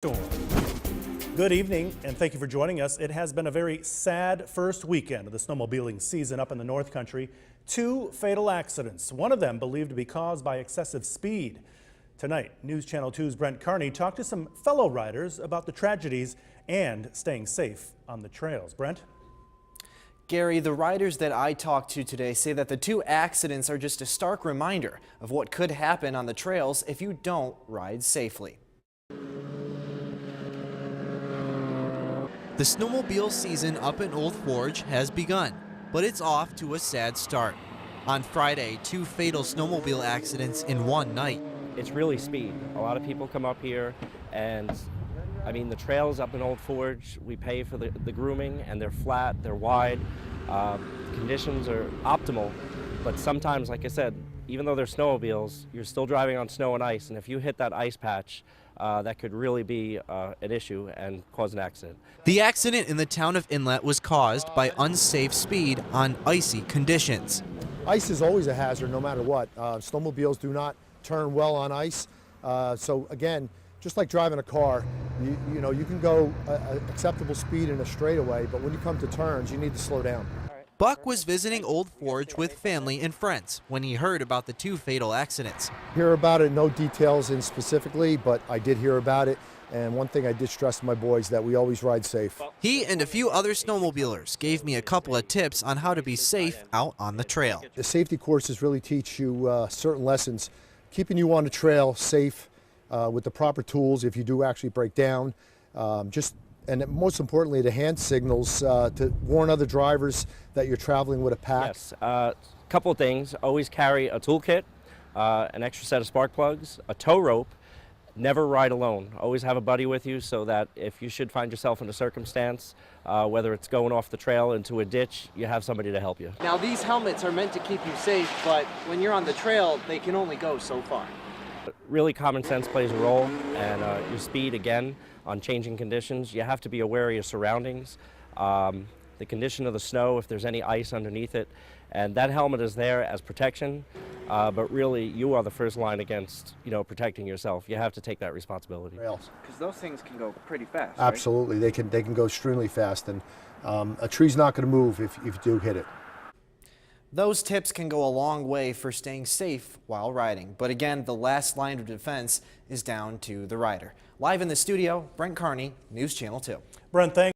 Good evening, and thank you for joining us. It has been a very sad first weekend of the snowmobiling season up in the North Country. 2 fatal accidents, one of them believed to be caused by excessive speed. Tonight, News Channel 2's Brent Carney talked to some fellow riders about the tragedies and staying safe on the trails. Brent? Gary, the riders that I talked to today say that the 2 accidents are just a stark reminder of what could happen on the trails if you don't ride safely. The snowmobile season up in Old Forge has begun, but it's off to a sad start. On Friday, 2 fatal snowmobile accidents in one night. It's really speed. A lot of people come up here, and I mean, the trails up in Old Forge, we pay for the grooming, and they're flat, they're wide. Conditions are optimal, but sometimes, like I said, even though they're snowmobiles, you're still driving on snow and ice, and if you hit that ice patch, that could really be an issue and cause an accident. The accident in the town of Inlet was caused by unsafe speed on icy conditions. Ice is always a hazard no matter what. Snowmobiles do not turn well on ice. So again, just like driving a car, you know, you can go acceptable speed in a straightaway, but when you come to turns, you need to slow down. Buck was visiting Old Forge with family and friends when he heard about the 2 fatal accidents. Hear about it, no details in specifically, but I did hear about it. And one thing I did stress to my boys that we always ride safe. He and a few other snowmobilers gave me a couple of tips on how to be safe out on the trail. The safety courses really teach you certain lessons, keeping you on the trail safe with the proper tools if you do actually break down. And most importantly, the hand signals to warn other drivers that you're traveling with a pack. Yes, a couple of things. Always carry a toolkit, an extra set of spark plugs, a tow rope. Never ride alone. Always have a buddy with you so that if you should find yourself in a circumstance, whether it's going off the trail into a ditch, you have somebody to help you. Now, these helmets are meant to keep you safe, but when you're on the trail, they can only go so far. Really, common sense plays a role, and your speed, again, on changing conditions. You have to be aware of your surroundings, the condition of the snow, if there's any ice underneath it, and that helmet is there as protection, but really you are the first line against, protecting yourself. You have to take that responsibility. Because those things can go pretty fast. Absolutely, right? They can go extremely fast, and a tree's not going to move if you do hit it. Those tips can go a long way for staying safe while riding. But again, the last line of defense is down to the rider. Live in the studio, Brent Carney, News Channel 2. Brent, thanks.